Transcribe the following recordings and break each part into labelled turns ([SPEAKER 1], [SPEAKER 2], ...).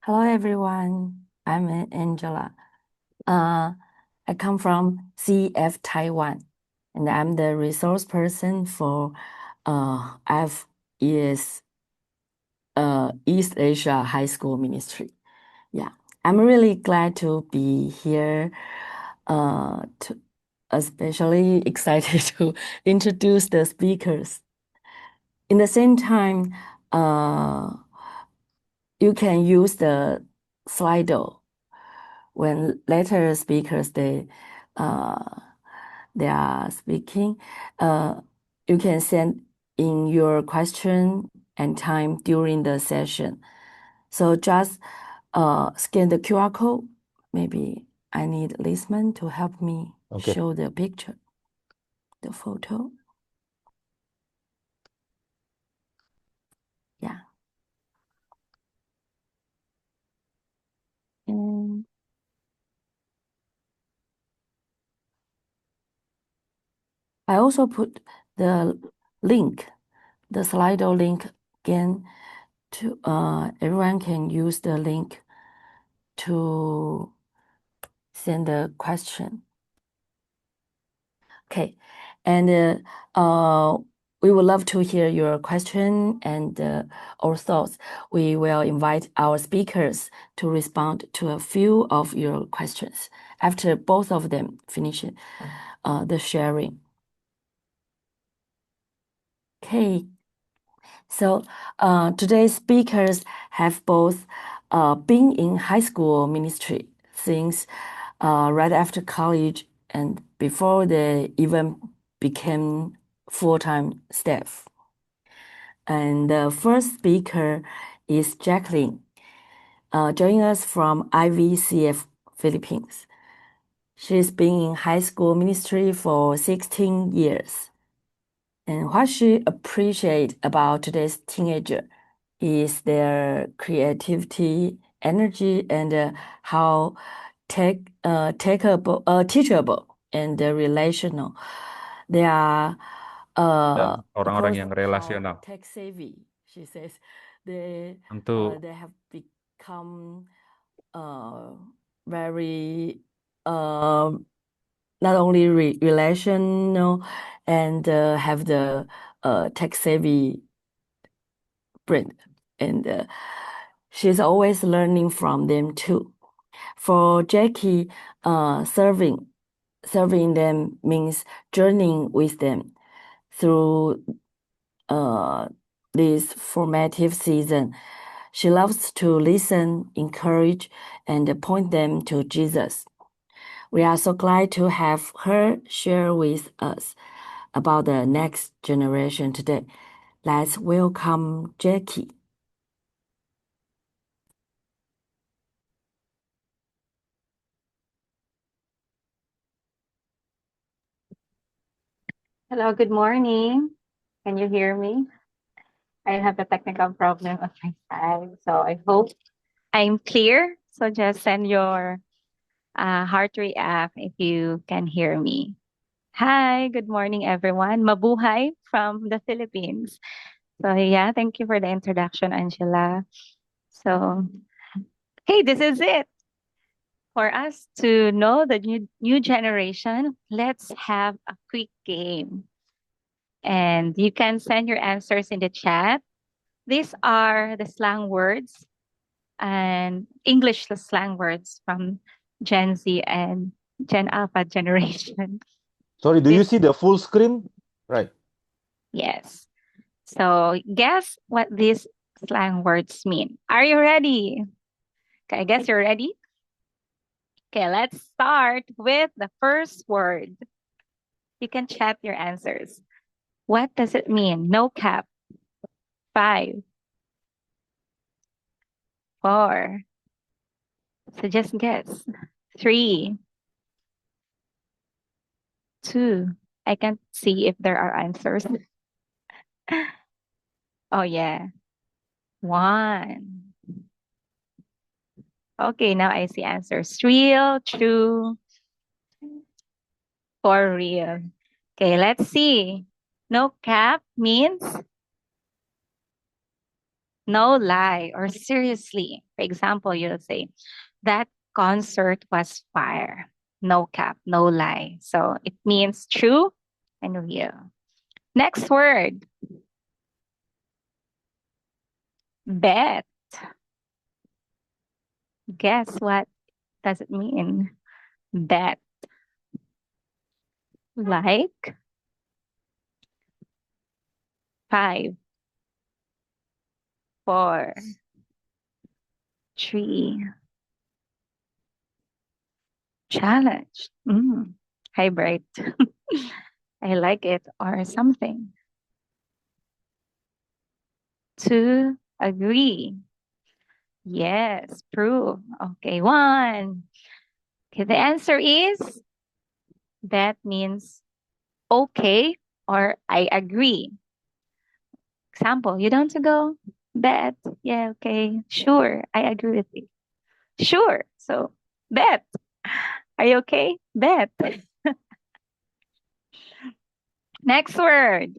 [SPEAKER 1] Hello, everyone. I'm Angela. I come from CF Taiwan, and I'm the resource person for IFES East Asia High School Ministry. Yeah, I'm really glad to be here. Especially excited to introduce the speakers. In the same time, you can use the Slido when later speakers uh, they are speaking. You can send in your question and time during the session. So just scan the QR code. Maybe I need Lisman to help me
[SPEAKER 2] Okay.
[SPEAKER 1] show the picture, the photo. Yeah. And I also put the link, the Slido link again to everyone can use the link to send the question. Okay, and we would love to hear your question and or thoughts. We will invite our speakers to respond to a few of your questions after both of them finish the sharing. Okay, so today's speakers have both been in high school ministry since right after college and before they even became full-time staff. And the first speaker is Jackylyn, joining us from IVCF Philippines. She's been in high school ministry for 16 years. And what she appreciates about today's teenager is their creativity, energy, and how teachable and relational. They are,
[SPEAKER 2] Dan
[SPEAKER 1] of
[SPEAKER 2] orang-orang
[SPEAKER 1] course,
[SPEAKER 2] yang
[SPEAKER 1] how
[SPEAKER 2] relasional.
[SPEAKER 1] tech savvy. She says they
[SPEAKER 2] Tentu
[SPEAKER 1] they have become very not only relational and have the tech savvy brain, and she's always learning from them too. For Jackie, serving them means journeying with them through this formative season. She loves to listen, encourage, and point them to Jesus. We are so glad to have her share with us about the next generation today. Let's welcome Jackie.
[SPEAKER 3] Hello, good morning. Can you hear me? I have a technical problem on my side, so I hope I'm clear. So just send your heart react if you can hear me. Hi, good morning, everyone. Mabuhay from the Philippines. So yeah, thank you for the introduction, Angela. So, hey, this is it. For us to know the new generation, let's have a quick game. And you can send your answers in the chat. These are the slang words and English slang words from Gen Z and Gen Alpha generation.
[SPEAKER 2] Sorry, do you
[SPEAKER 3] This,
[SPEAKER 2] see the full screen? Right.
[SPEAKER 3] yes. So guess what these slang words mean. Are you ready? Okay, I guess you're ready. Okay, let's start with the first word. You can chat your answers. What does it mean? No cap. 5, 4. So just guess. 3, 2. I can't see if there are answers. Oh, yeah. 1. Okay, now I see answers. Real, true, for real. Okay, let's see. No cap means no lie, or seriously. For example, you'll say, that concert was fire. No cap, no lie. So it means true and real. Next word, bet. Guess what does it mean? Bet. Like 5, 4, 3. Challenge. Hi, Bright. I like it, or something. To agree. Yes, prove. Okay, 1. Okay, the answer is that means okay or I agree. Example, you don't want to go? Bet. Yeah, okay. Sure, I agree with you. Sure. So, bet. Are you okay? Bet. Next word.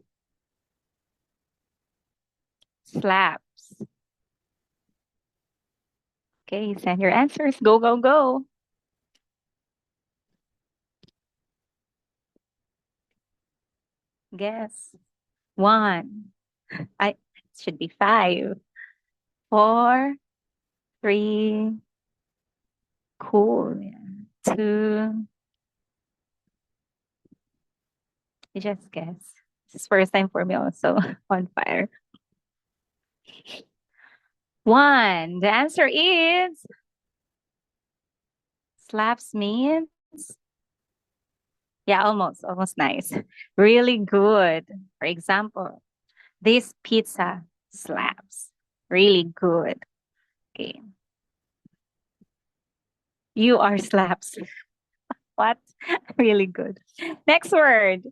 [SPEAKER 3] Slaps. Okay, send your answers. Go, go, go. Guess. 1. It should be 5, 4, 3. Cool. Yeah. 2. You just guess. This is first time for me also on fire. 1. The answer is slaps means, yeah, almost nice. Really good. For example, this pizza slaps. Really good. Okay. You are slaps. What? Really good. Next word.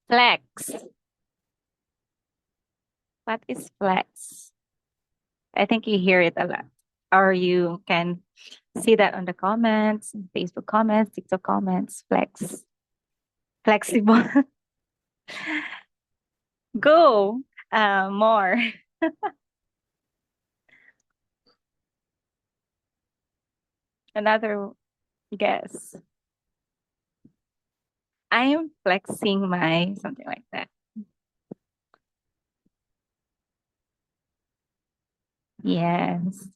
[SPEAKER 3] Flex. What is flex? I think you hear it a lot. Or you can see that on the comments, Facebook comments, TikTok comments. Flex. Flexible. Go. More. Another guess. I am flexing my something like that. Yes.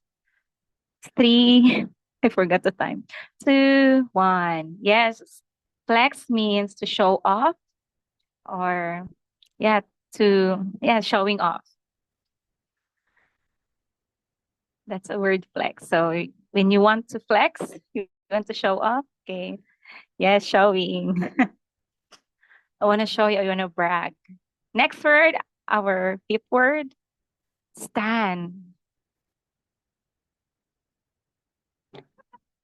[SPEAKER 3] 3. I forgot the time. 2, 1. Yes. Flex means to show off, or yeah, showing off. That's a word, flex. So when you want to flex, you want to show off. Okay. Yes, showing. I want to show you, I want to brag. Next word, our 5th word, stand.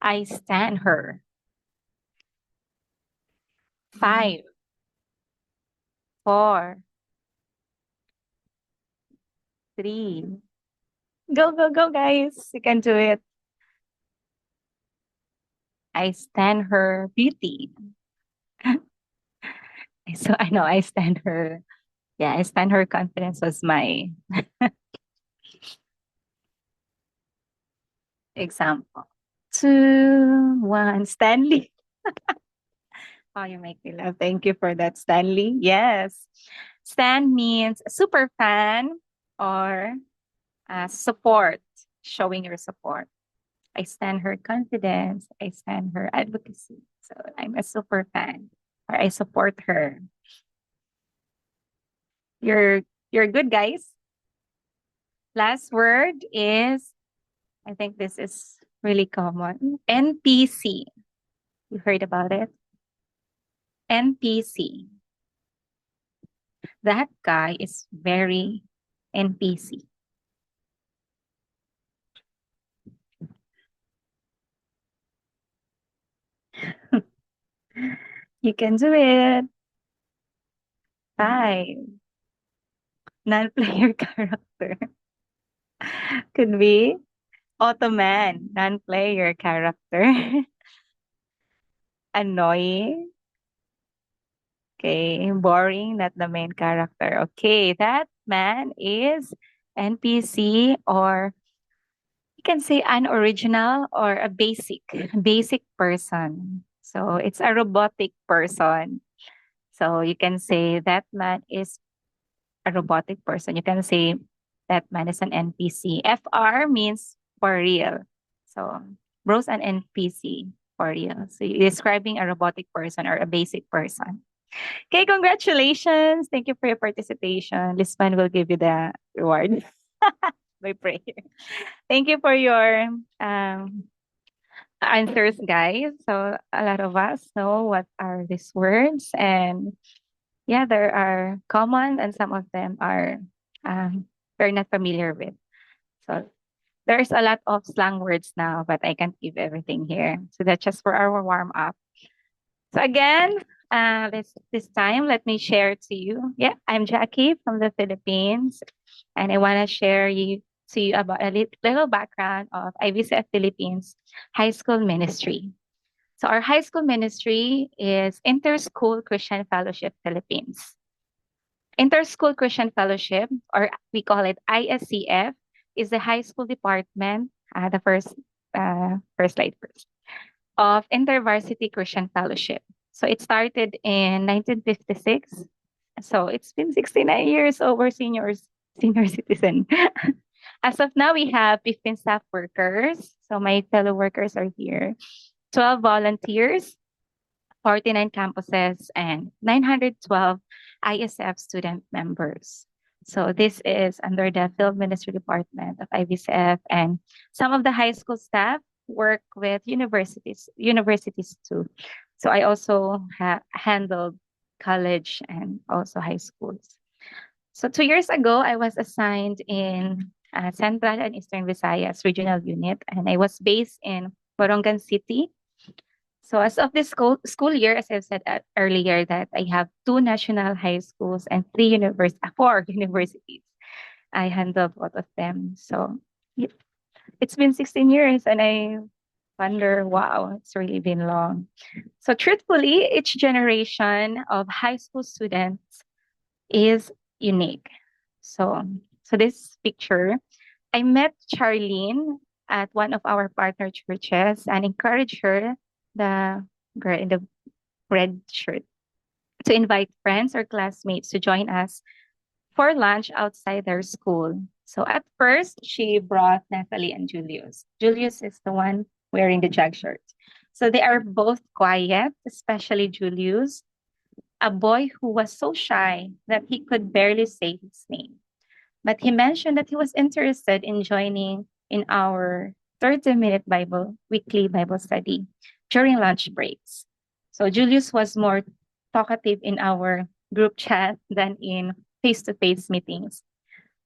[SPEAKER 3] I stand her. 5, 4, 3. Go, go, go, guys. You can do it. I stand her beauty. So I know I stand her. Yeah, I stand her confidence was my example. 2, 1. Stanley. Oh, you make me laugh. Thank you for that, Stanley. Yes. Stan means super fan or support, showing your support. I stand her confidence. I stand her advocacy. So I'm a super fan, or I support her. You're good, guys. Last word is, I think this is really common. NPC. You heard about it? NPC. That guy is very NPC. You can do it. 5. Non-player character. Could be Ottoman, non-player character. Annoying. Okay, boring, not the main character. Okay, that man is NPC, or you can say an original or a basic person. So it's a robotic person. So you can say that man is a robotic person. You can say that man is an NPC. FR means for real. So bro's an NPC for real. So you're describing a robotic person or a basic person. Okay, congratulations. Thank you for your participation. Lisman will give you the reward by prayer. Thank you for your answers, guys. So a lot of us know what are these words, and yeah, there are common, and some of them are we're not familiar with. So there's a lot of slang words now, but I can't give everything here. So that's just for our warm up. So again, this time let me share to you. Yeah, I'm Jackie from the Philippines, and I want to share to you about a little background of IVCF Philippines High School Ministry. So our high school ministry is Interschool Christian Fellowship Philippines. Interschool Christian Fellowship, or we call it ISCF, is the high school department, the first slide first, of InterVarsity Christian Fellowship. So it started in 1956. So it's been 69 years over senior citizen. As of now, we have 15 staff workers. So my fellow workers are here. 12 volunteers, 49 campuses, and 912 ISF student members. So this is under the Field Ministry Department of IVCF, and some of the high school staff work with universities too. So I also handled college and also high schools. So 2 years ago, I was assigned in Central and Eastern Visayas Regional Unit, and I was based in Borongan City. So as of this school year, as I've said earlier, that I have 2 national high schools and 4 universities. I handled both of them. So it's been 16 years, and I wonder, wow, it's really been long. So truthfully, each generation of high school students is unique. So this picture, I met Charlene at one of our partner churches and encouraged her, the girl in the red shirt, to invite friends or classmates to join us for lunch outside their school. So at first, she brought Natalie and Julius. Julius is the one wearing the jag shirt. So they are both quiet, especially Julius, a boy who was so shy that he could barely say his name. But he mentioned that he was interested in joining in our 30-minute weekly Bible study during lunch breaks. So Julius was more talkative in our group chat than in face-to-face meetings.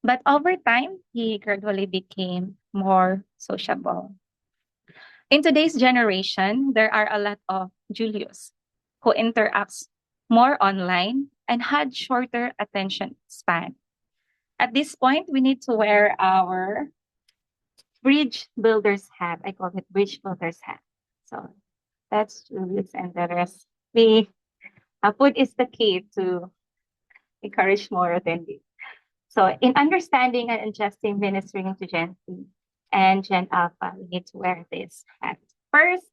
[SPEAKER 3] But over time, he gradually became more sociable. In today's generation, there are a lot of Julius who interacts more online and had shorter attention span. At this point, we need to wear our bridge builder's hat. I call it bridge builder's hat. So that's Julius and the rest. Food is the key to encourage more attending. So in understanding and adjusting ministering to Gen Z and Gen Alpha, we need to wear this hat. First,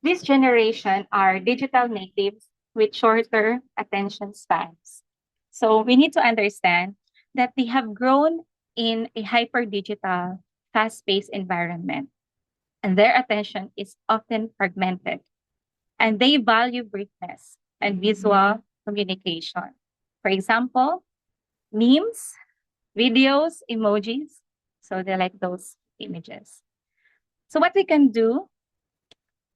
[SPEAKER 3] this generation are digital natives with shorter attention spans. So we need to understand that they have grown in a hyper-digital, fast-paced environment, and their attention is often fragmented, and they value briefness and visual communication. For example, memes, videos, emojis. So they like those images. So what we can do,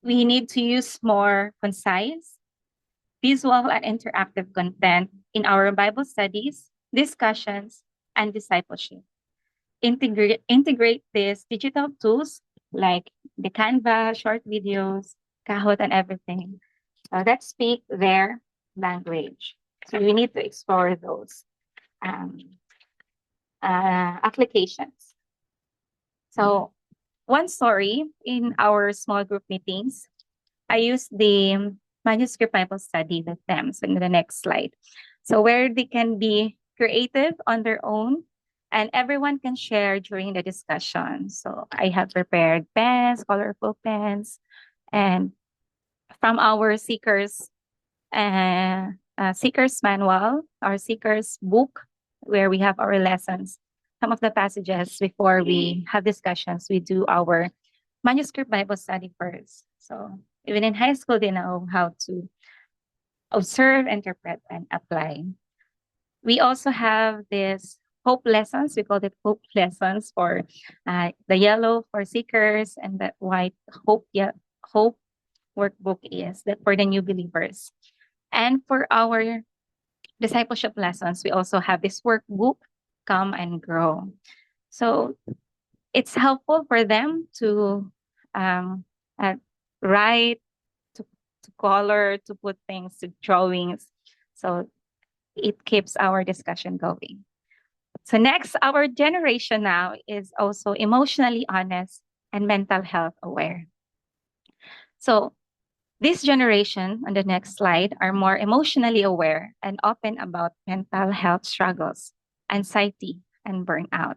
[SPEAKER 3] we need to use more concise, visual, and interactive content in our Bible studies, discussions, and discipleship. Integrate these digital tools like the Canva, short videos, Kahoot, and everything that speak their language. So we need to explore those applications. So one story in our small group meetings, I used the manuscript Bible study with them. So in the next slide. So where they can be creative on their own and everyone can share during the discussion. So I have prepared pens, colorful pens, and from our seeker's manual, our seeker's book, where we have our lessons. Some of the passages before we have discussions, we do our manuscript Bible study first. So even in high school, they know how to observe, interpret, and apply. We also have this hope lessons. We call it hope lessons for the yellow for seekers and the white hope workbook is that for the new believers. And for our discipleship lessons, we also have this workbook, Come and Grow. So it's helpful for them to write, to color, to put things, to drawings. So it keeps our discussion going. So next, our generation now is also emotionally honest and mental health aware. So this generation, on the next slide, are more emotionally aware and open about mental health struggles, anxiety, and burnout.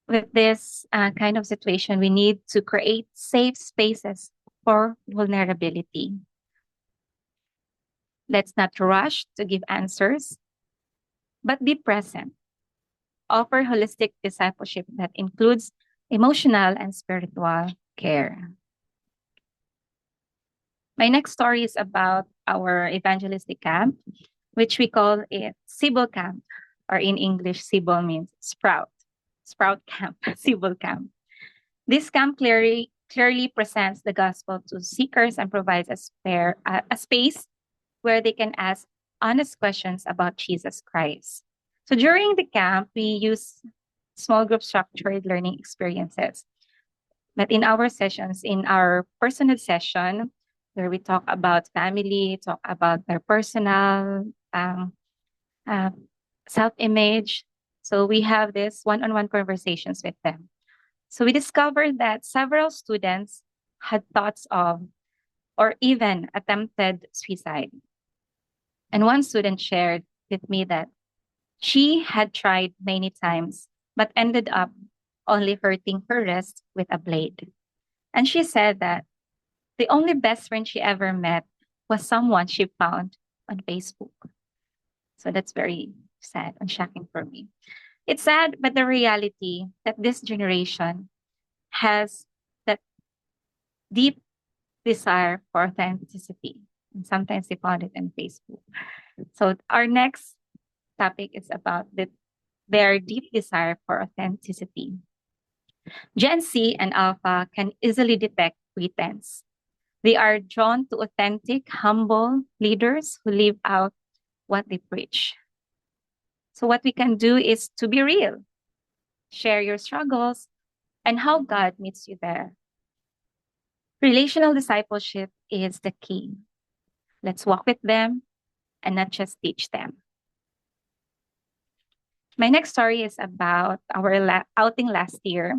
[SPEAKER 3] With this kind of situation, we need to create safe spaces for vulnerability. Let's not rush to give answers, but be present. Offer holistic discipleship that includes emotional and spiritual care. My next story is about our evangelistic camp, which we call it Sibyl Camp, or in English, Sibyl means sprout camp, Sibyl Camp. This camp clearly presents the gospel to seekers and provides a space where they can ask honest questions about Jesus Christ. So during the camp, we use small group structured learning experiences. But in our sessions, in our personal session, where we talk about family, talk about their personal self-image. So we have this one-on-one conversations with them. So we discovered that several students had thoughts of or even attempted suicide. And one student shared with me that she had tried many times, but ended up only hurting her wrist with a blade. And she said that the only best friend she ever met was someone she found on Facebook. So that's very sad and shocking for me. It's sad, but the reality that this generation has that deep desire for authenticity. And sometimes they found it on Facebook. So our next topic is about their deep desire for authenticity. Gen Z and Alpha can easily detect pretense. They are drawn to authentic, humble leaders who live out what they preach. So what we can do is to be real, share your struggles, and how God meets you there. Relational discipleship is the key. Let's walk with them and not just teach them. My next story is about our outing last year.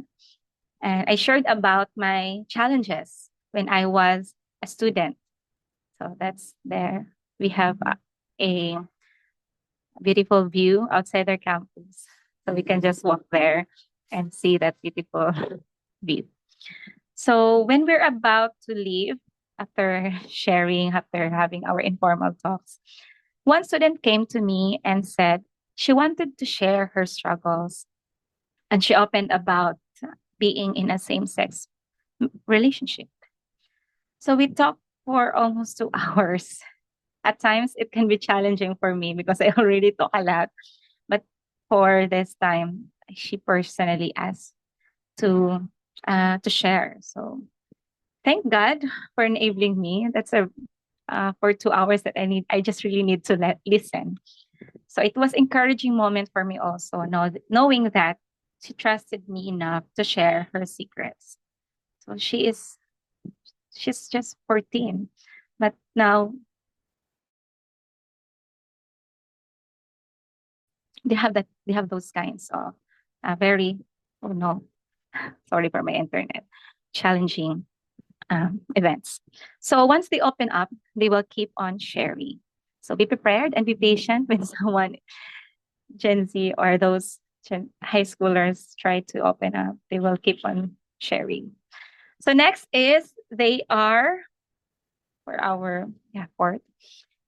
[SPEAKER 3] And I shared about my challenges when I was a student. So that's there. We have a beautiful view outside our campus. So we can just walk there and see that beautiful view. So when we're about to leave, after having our informal talks, one student came to me and said she wanted to share her struggles. And she opened about being in a same-sex relationship. So we talked for almost 2 hours. At times, it can be challenging for me because I already talk a lot. But for this time, she personally asked to share. So thank God for enabling me. That's for 2 hours that I just really need to listen. So it was encouraging moment for me also, knowing that she trusted me enough to share her secrets. So she's just 14, but now they have those kinds of very, oh no, sorry for my internet, challenging events. So once they open up, they will keep on sharing. So be prepared and be patient when someone Gen Z or those high schoolers try to open up, they will keep on sharing. So next is they are for our fourth,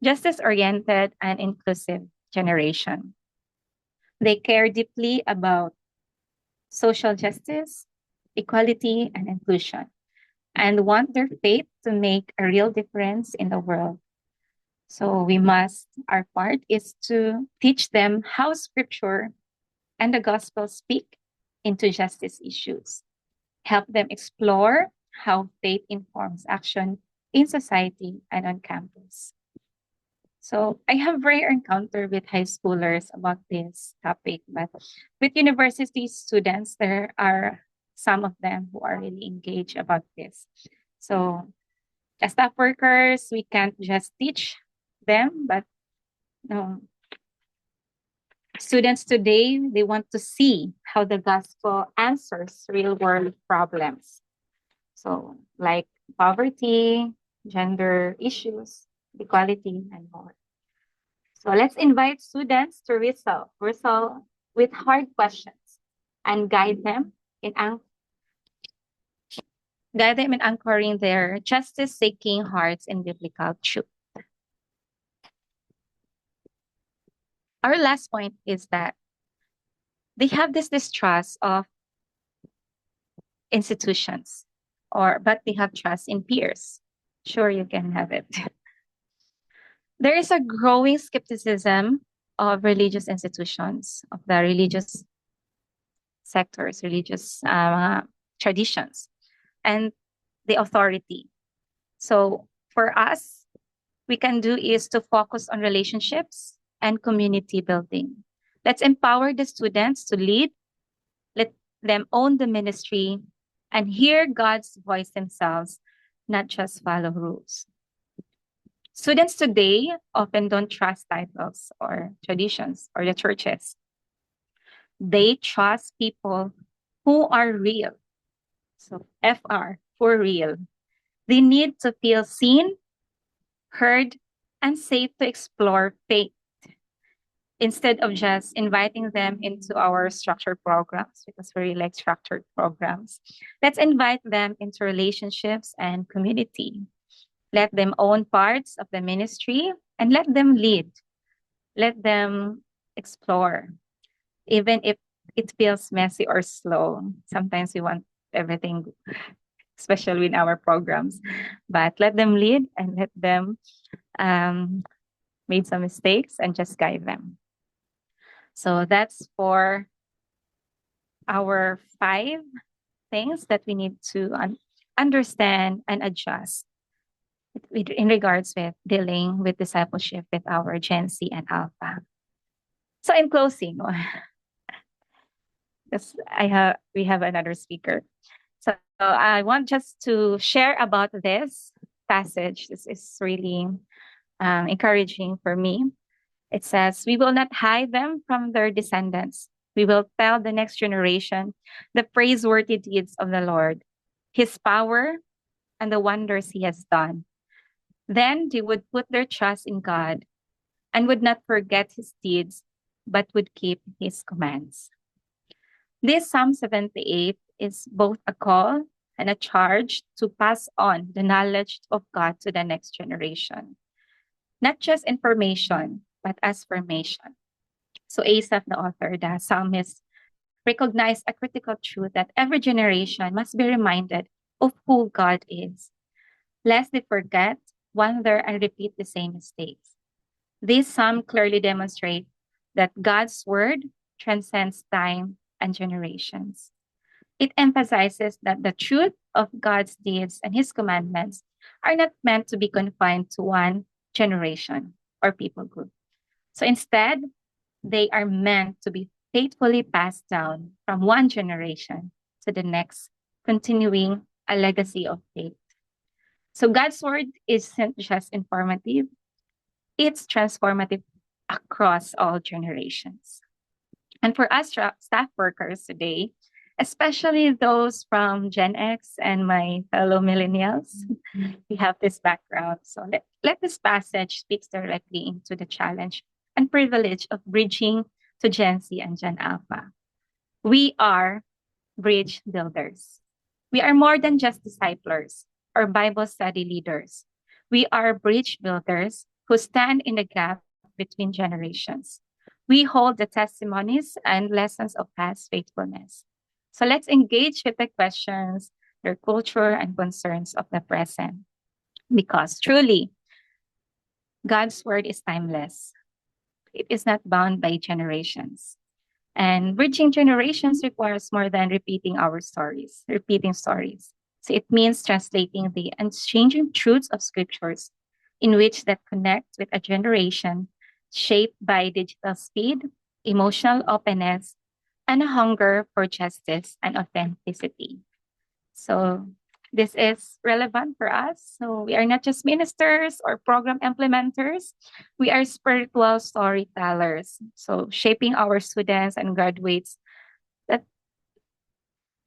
[SPEAKER 3] justice-oriented and inclusive generation. They care deeply about social justice, equality, and inclusion, and want their faith to make a real difference in the world. So our part is to teach them how scripture and the gospel speak into justice issues, help them explore how faith informs action in society and on campus. So I have rare encounter with high schoolers about this topic, but with university students, there are some of them who are really engaged about this. So as staff workers, we can't just teach them, but no. Students today, they want to see how the gospel answers real world problems. So like poverty, gender issues, equality, and more. So let's invite students to wrestle with hard questions and guide them in anchoring their justice-seeking hearts in biblical truth. Our last point is that they have this distrust of institutions, but they have trust in peers. Sure, you can have it. There is a growing skepticism of religious institutions, of the religious sectors, religious traditions, and the authority. So for us, we can do is to focus on relationships and community building. Let's empower the students to lead, let them own the ministry, and hear God's voice themselves, not just follow rules. Students today often don't trust titles or traditions or the churches. They trust people who are real. So FR, for real. They need to feel seen, heard, and safe to explore faith instead of just inviting them into our structured programs, because we really like structured programs. Let's invite them into relationships and community. Let them own parts of the ministry and let them lead. Let them explore, even if it feels messy or slow. Sometimes we want everything, especially in our programs, but let them lead and let them make some mistakes and just guide them. So that's for our 5 things that we need to understand and adjust in regards with dealing with discipleship with our Gen Z and Alpha. So in closing, we have another speaker. So I want just to share about this passage. This is really encouraging for me. It says, "We will not hide them from their descendants. We will tell the next generation the praiseworthy deeds of the Lord, his power, and the wonders he has done. Then they would put their trust in God and would not forget his deeds, but would keep his commands." This Psalm 78 is both a call and a charge to pass on the knowledge of God to the next generation. Not just information, but as formation. So Asaph, the author, the psalmist, recognized a critical truth that every generation must be reminded of who God is, lest they forget, wonder, and repeat the same mistakes. This psalm clearly demonstrates that God's word transcends time and generations. It emphasizes that the truth of God's deeds and his commandments are not meant to be confined to one generation or people group. So instead, they are meant to be faithfully passed down from one generation to the next, continuing a legacy of faith. So God's word isn't just informative, it's transformative across all generations. And for us staff workers today, especially those from Gen X and my fellow millennials, we have this background. So let this passage speak directly into the challenge and privilege of bridging to Gen Z and Gen Alpha. We are bridge builders. We are more than just disciplers or Bible study leaders. We are bridge builders who stand in the gap between generations. We hold the testimonies and lessons of past faithfulness. So let's engage with the questions, their culture, and concerns of the present. Because truly, God's word is timeless. It is not bound by generations. And bridging generations requires more than repeating stories. So it means translating the unchanging truths of scriptures in which that connect with a generation shaped by digital speed, emotional openness, and a hunger for justice and authenticity. So this is relevant for us. So we are not just ministers or program implementers. We are spiritual storytellers. So shaping our students and graduates that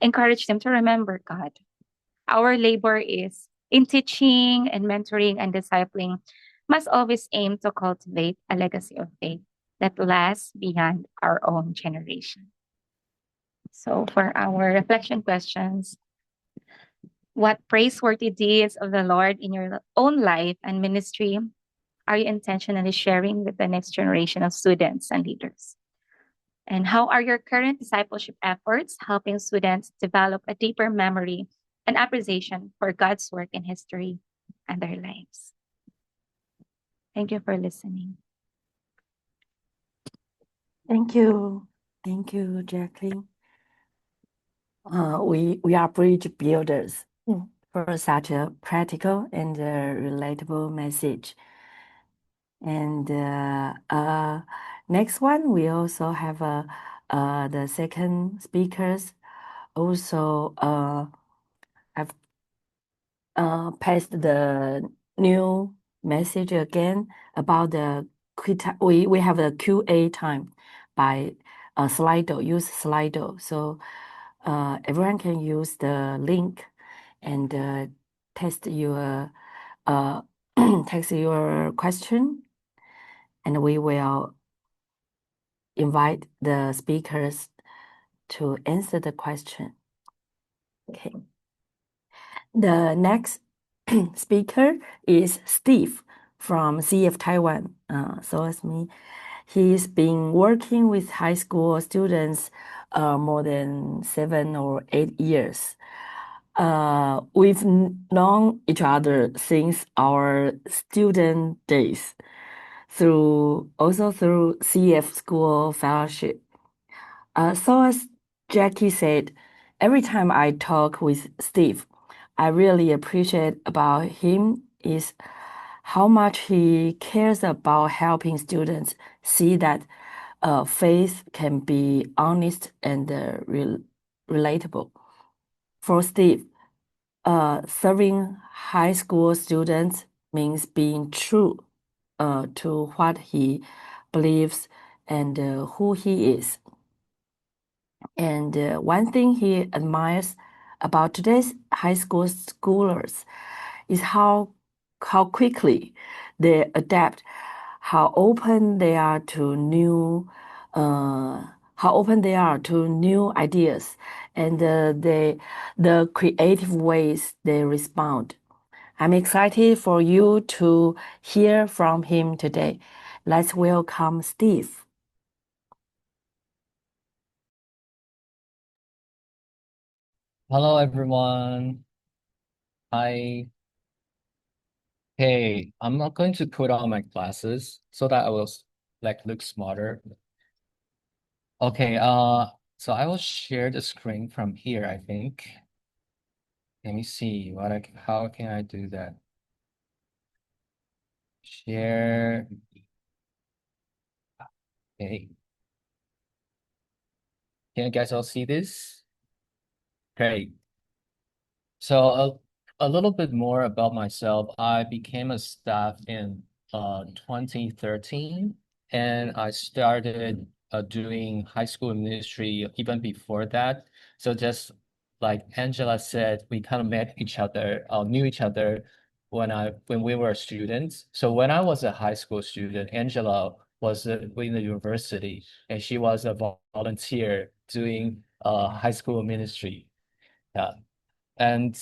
[SPEAKER 3] encourage them to remember God. Our labor is in teaching and mentoring and discipling must always aim to cultivate a legacy of faith that lasts beyond our own generation. So for our reflection questions, what praiseworthy deeds of the Lord in your own life and ministry are you intentionally sharing with the next generation of students and leaders? And how are your current discipleship efforts helping students develop a deeper memory and appreciation for God's work in history and their lives? Thank you for listening.
[SPEAKER 1] Thank you. Thank you, Jackylyn. We are bridge builders for such a practical and relatable message. And next one, we also have the second speakers also have passed the new message again about the we have a QA time by Slido, use Slido. So everyone can use the link and test your text your question, and we will invite the speakers to answer the question. Okay. The next speaker is Steve from CF Taiwan. So as me, he's been working with high school students more than 7 or 8 years. We've known each other since our student days, also through CF School Fellowship. So as Jackie said, every time I talk with Steve, I really appreciate about him is how much he cares about helping students see that faith can be honest and relatable. For Steve, serving high school students means being true to what he believes and who he is. And one thing he admires about today's high school schoolers is how quickly they adapt, how open they are to new ideas, and the creative ways they respond. I'm excited for you to hear from him today. Let's welcome Steve.
[SPEAKER 4] Hello, everyone. Hi. Hey, I'm not going to put on my glasses so that I will look smarter. Okay, so I will share the screen from here, I think. Let me see how can I do that? Share. Okay. Can you guys all see this? Great. So a little bit more about myself. I became a staff in 2013, and I started doing high school ministry even before that. So just like Angela said, we kind of met each other, knew each other when we were students. So when I was a high school student, Angela was in the university, and she was a volunteer doing high school ministry. Yeah. And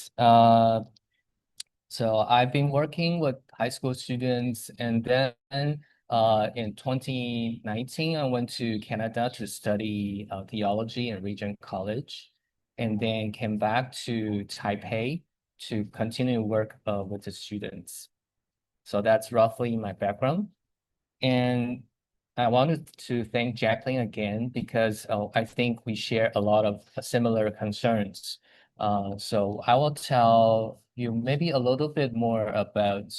[SPEAKER 4] so I've been working with high school students, and then in 2019, I went to Canada to study theology in Regent College, and then came back to Taipei to continue work with the students. So that's roughly my background. And I wanted to thank Jackylyn again because I think we share a lot of similar concerns. So I will tell you maybe a little bit more about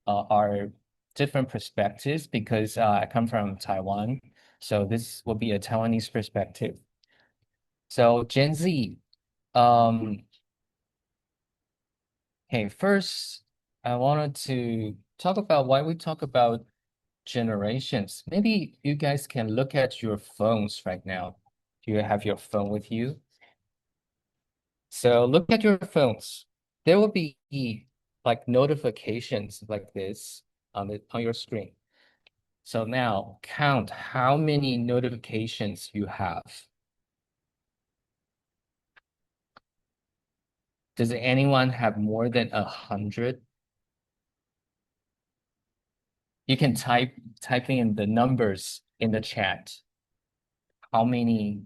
[SPEAKER 4] our different perspectives because I come from Taiwan. So this will be a Taiwanese perspective. So Gen Z, um, okay, first I wanted to talk about why we talk about generations. Maybe you guys can look at your phones right now. Do you have your phone with you? So look at your phones. There will be like notifications like this on your screen. So now count how many notifications you have. Does anyone have more than 100? You can type in the numbers in the chat. How many?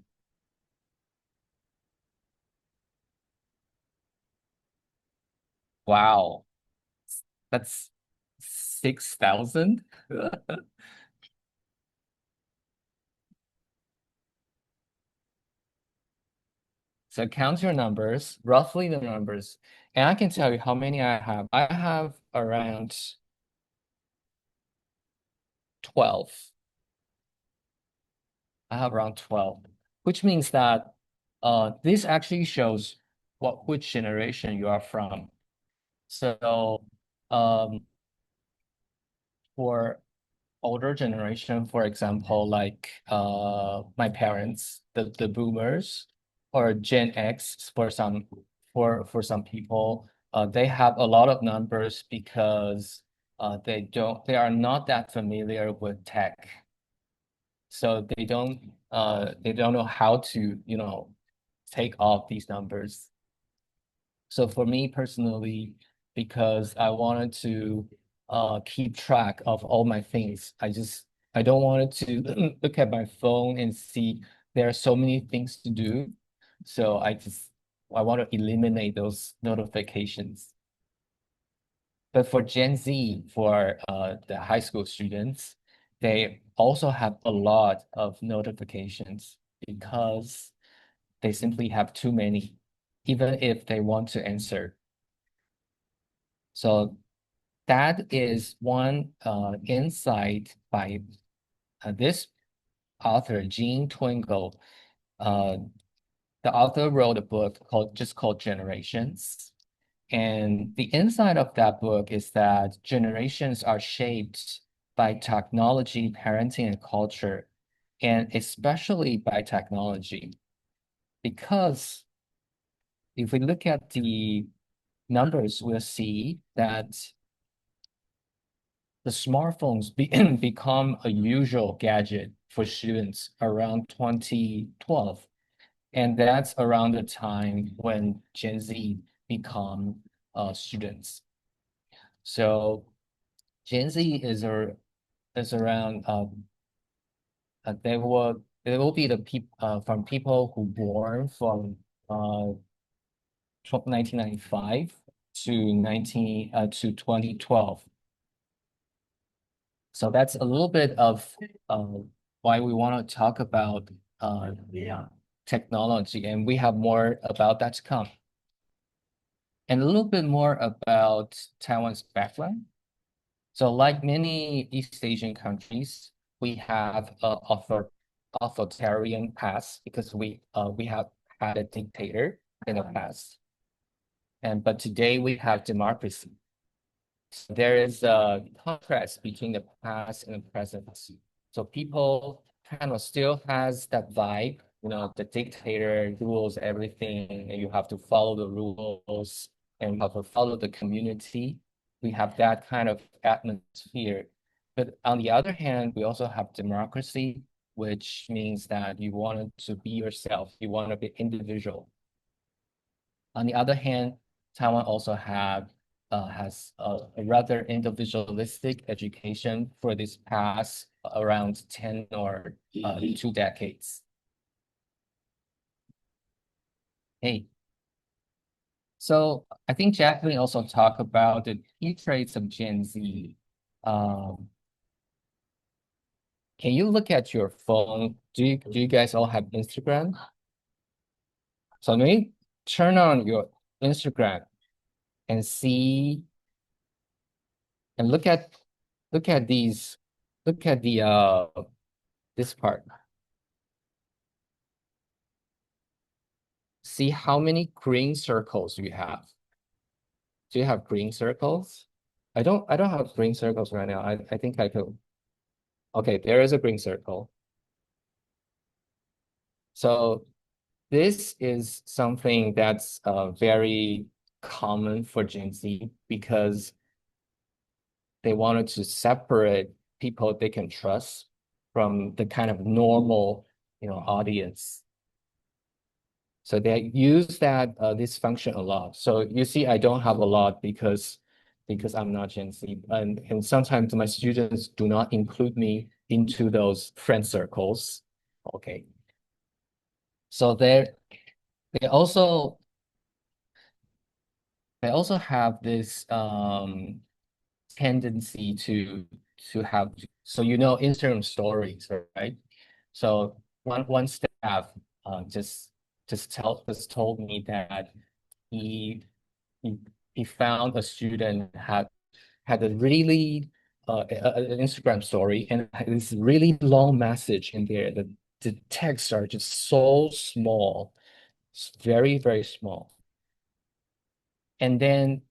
[SPEAKER 4] Wow, that's 6,000. So count your numbers, roughly the numbers, and I can tell you how many I have. I have around 12. I have around 12, which means that this actually shows which generation you are from. So for older generation, for example, like my parents, the boomers, or Gen X for some people, they have a lot of numbers because they are not that familiar with tech. So they don't know how to, take off these numbers. So for me personally, because I wanted to keep track of all my things, I don't want to look at my phone and see there are so many things to do. So I want to eliminate those notifications. But for Gen Z, for the high school students, they also have a lot of notifications because they simply have too many, even if they want to answer. So that is one insight by this author, Jean Twingle. Uh, the author wrote a book called Generations. And the insight of that book is that generations are shaped by technology, parenting, and culture, and especially by technology. Because if we look at the numbers, we'll see that the smartphones become a usual gadget for students around 2012. And that's around the time when Gen Z become students. So Gen Z is around they will be the people from people who born from 1995 to 2012. So that's a little bit of why we want to talk about technology, and we have more about that to come. And a little bit more about Taiwan's background. So like many East Asian countries, we have authoritarian past because we have had a dictator in the past. But today we have democracy. So there is a contrast between the past and the present. So people kind of still has that vibe, the dictator rules everything and you have to follow the rules and you have to follow the community. We have that kind of atmosphere. But on the other hand, we also have democracy, which means that you want to be yourself. You want to be individual. On the other hand, Taiwan also has a rather individualistic education for this past around 10 or 2 decades. Hey, so I think Jackylyn also talked about the key traits of Gen Z. Can you look at your phone? Do you guys all have Instagram? So maybe turn on your Instagram and see and look at these look at the this part. See how many green circles you have. Do you have green circles? I don't have green circles right now. I think I could. Okay, there is a green circle. So this is something that's very common for Gen Z because they wanted to separate people they can trust from the kind of normal, audience. So they use that this function a lot. So you see, I don't have a lot because I'm not Gen Z, and sometimes my students do not include me into those friend circles. Okay. So they also have this tendency to have Instagram stories, right? So one staff just told me that he he, he found a student had a really an Instagram story and this really long message in there. The texts are just so small, it's very, very small. And then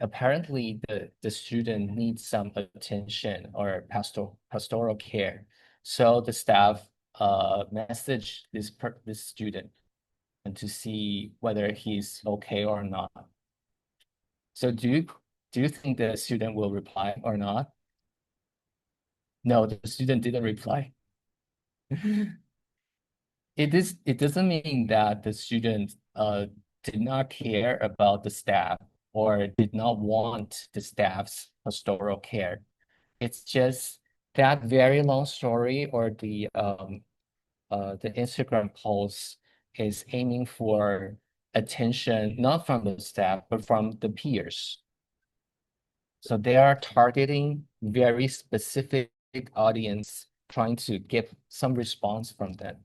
[SPEAKER 4] apparently the student needs some attention or pastoral care. So the staff message this student and to see whether he's okay or not. So do you think the student will reply or not? No, the student didn't reply. It doesn't mean that the student did not care about the staff or did not want the staff's pastoral care. It's just that very long story or the Instagram post is aiming for attention, not from the staff, but from the peers. So they are targeting very specific audience, trying to get some response from them.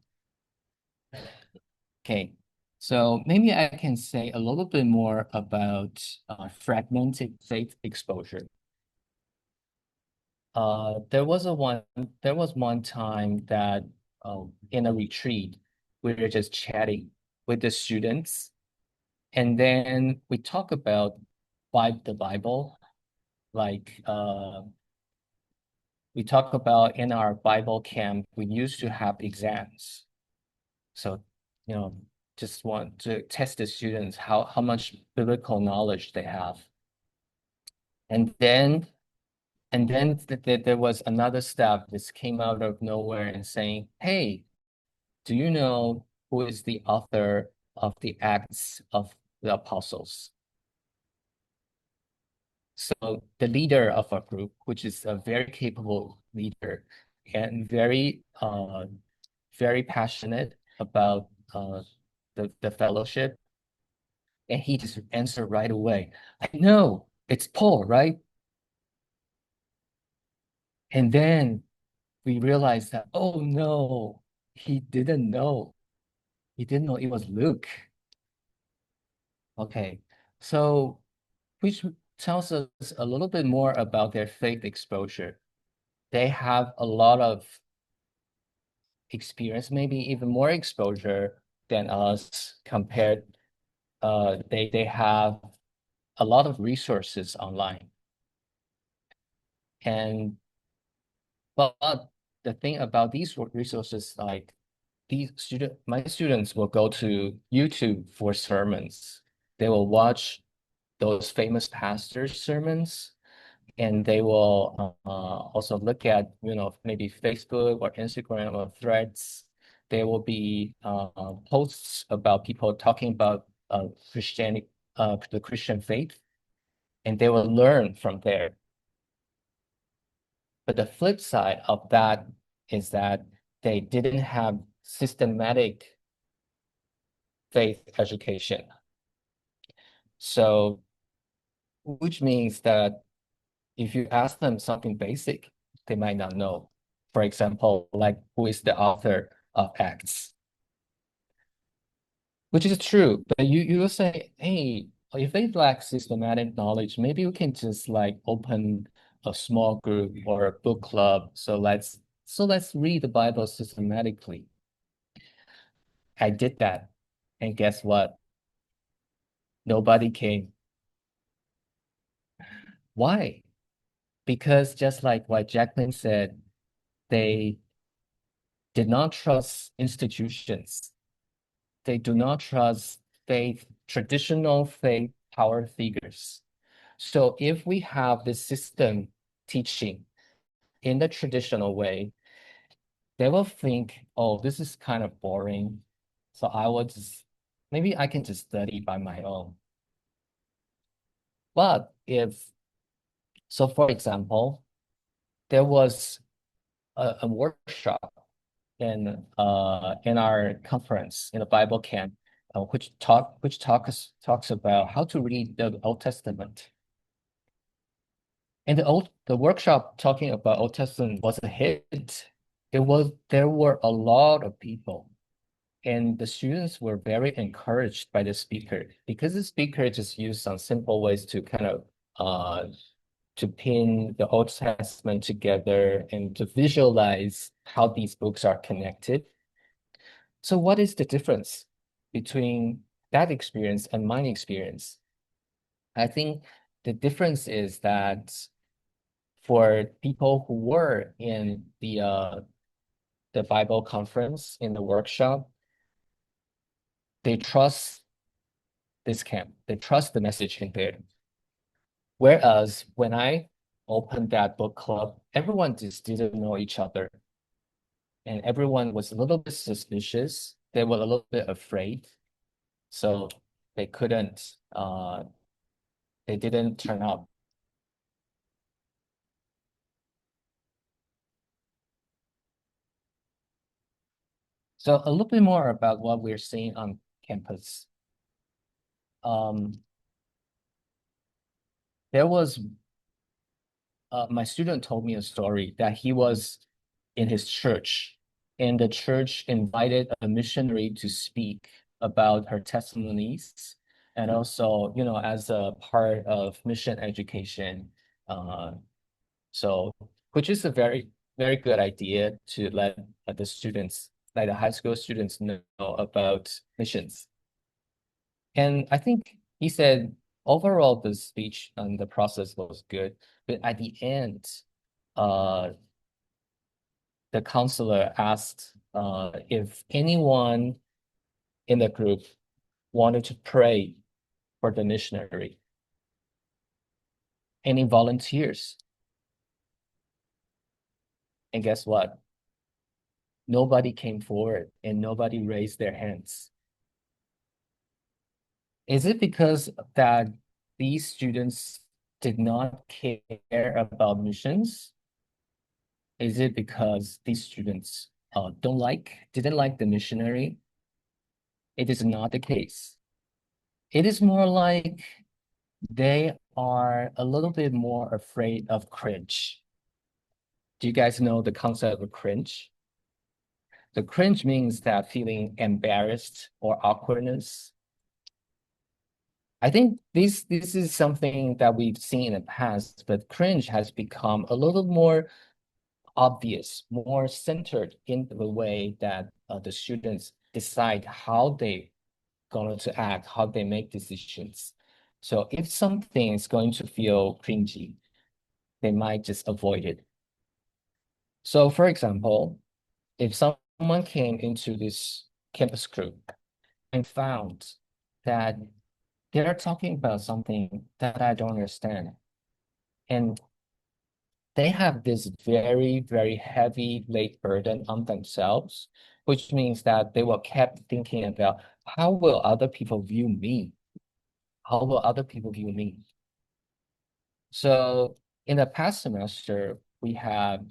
[SPEAKER 4] Okay, so maybe I can say a little bit more about fragmented faith exposure. There was one time that in a retreat, we were just chatting with the students, and then we talk about the Bible, like we talk about in our Bible camp, we used to have exams. So, just want to test the students how much biblical knowledge they have. And then there was another staff that came out of nowhere and saying, hey, do you know who is the author of the Acts of the Apostles? So the leader of our group, which is a very capable leader and very passionate about the fellowship, and he just answered right away, I know, it's Paul, right? And then we realized that, oh no, he didn't know. He didn't know it was Luke. Okay, so which tells us a little bit more about their faith exposure. They have a lot of experience, maybe even more exposure than us compared. They have a lot of resources online. And but the thing about these resources, like my students will go to YouTube for sermons. They will watch those famous pastors' sermons, and they will also look at, maybe Facebook or Instagram or Threads. There will be posts about people talking about Christianity, the Christian faith, and they will learn from there. But the flip side of that is that they didn't have systematic faith education. So, which means that if you ask them something basic, they might not know. For example, like who is the author of Acts? Which is true, but you will say, hey, if they lack systematic knowledge, maybe we can just like open a small group or a book club. So let's read the Bible systematically. I did that, and guess what? Nobody came. Why? Because just like what Jackylyn said, they did not trust institutions. They do not trust traditional faith power figures. So if we have this system teaching in the traditional way, they will think, oh, this is kind of boring. So maybe I can just study by my own. But so for example, there was a workshop in our conference in a Bible camp, which talks about how to read the Old Testament. And the workshop talking about Old Testament was a hit. There were a lot of people, and the students were very encouraged by the speaker, because the speaker just used some simple ways to kind of to pin the Old Testament together and to visualize how these books are connected. So what is the difference between that experience and my experience? I think the difference is that for people who were in the Bible conference, in the workshop, they trust this camp. They trust the message in there. Whereas when I opened that book club, everyone just didn't know each other. And everyone was a little bit suspicious. They were a little bit afraid. So they didn't turn up. So a little bit more about what we're seeing on campus. There was my student told me a story that he was in his church, and the church invited a missionary to speak about her testimonies, and also, as a part of mission education. So, which is a very, very good idea to let the students, like the high school students, know about missions. And I think he said overall the speech and the process was good, but at the end, the counselor asked if anyone in the group wanted to pray for the missionary. Any volunteers? And guess what? Nobody came forward and nobody raised their hands. Is it because that these students did not care about missions? Is it because these students didn't like the missionary? It is not the case. It is more like they are a little bit more afraid of cringe. Do you guys know the concept of cringe? The cringe means that feeling embarrassed or awkwardness. I think this is something that we've seen in the past, but cringe has become a little more obvious, more centered in the way that the students decide how they going to act, how they make decisions. So if something is going to feel cringy, they might just avoid it. So for example, if someone came into this campus group and found that they're talking about something that I don't understand, and they have this very, very heavy weight burden on themselves, which means that they will kept thinking about how will other people view me? How will other people view me? So in the past semester, we have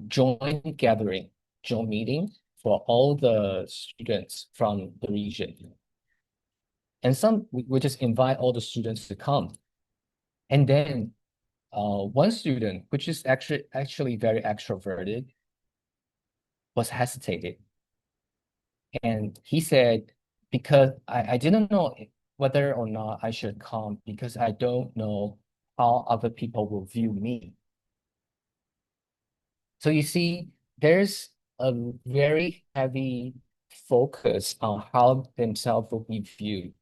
[SPEAKER 4] joint gathering, joint meeting for all the students from the region. And we just invite all the students to come. And then one student, which is actually very extroverted, was hesitated. And he said, because I didn't know whether or not I should come because I don't know how other people will view me. So you see, there's a very heavy focus on how themselves will be viewed.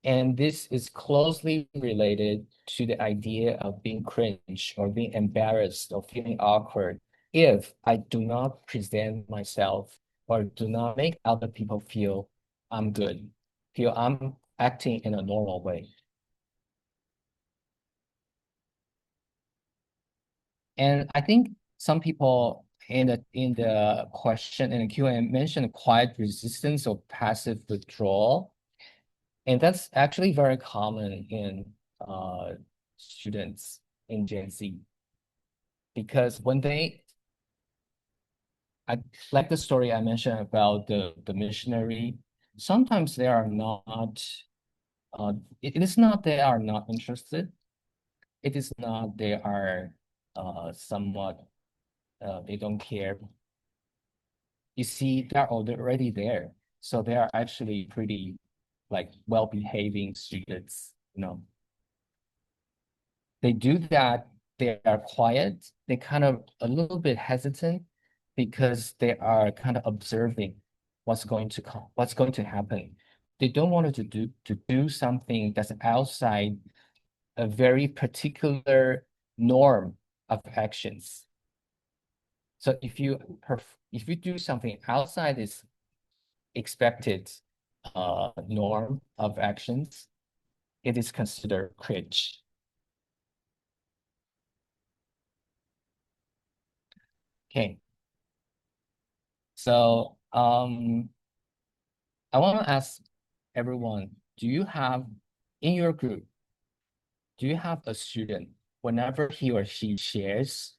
[SPEAKER 4] And this is closely related to the idea of being cringe or being embarrassed or feeling awkward if I do not present myself or do not make other people feel I'm good, feel I'm acting in a normal way. And I think some people in the question in the Q&A mentioned quiet resistance or passive withdrawal. And that's actually very common in students in Gen Z. Because when I like the story I mentioned about the missionary, sometimes they are not, it is not they are not interested. It is not they are somewhat, they don't care. You see, they're already there. So they are actually pretty like well-behaving students, you know. They do that, they are quiet, they kind of a little bit hesitant because they are kind of observing what's going to happen. They don't want to do something that's outside a very particular norm of actions. So if you do something outside this expected norm of actions, it is considered cringe. Okay. So I want to ask everyone, do you have in your group, do you have a student, whenever he or she shares,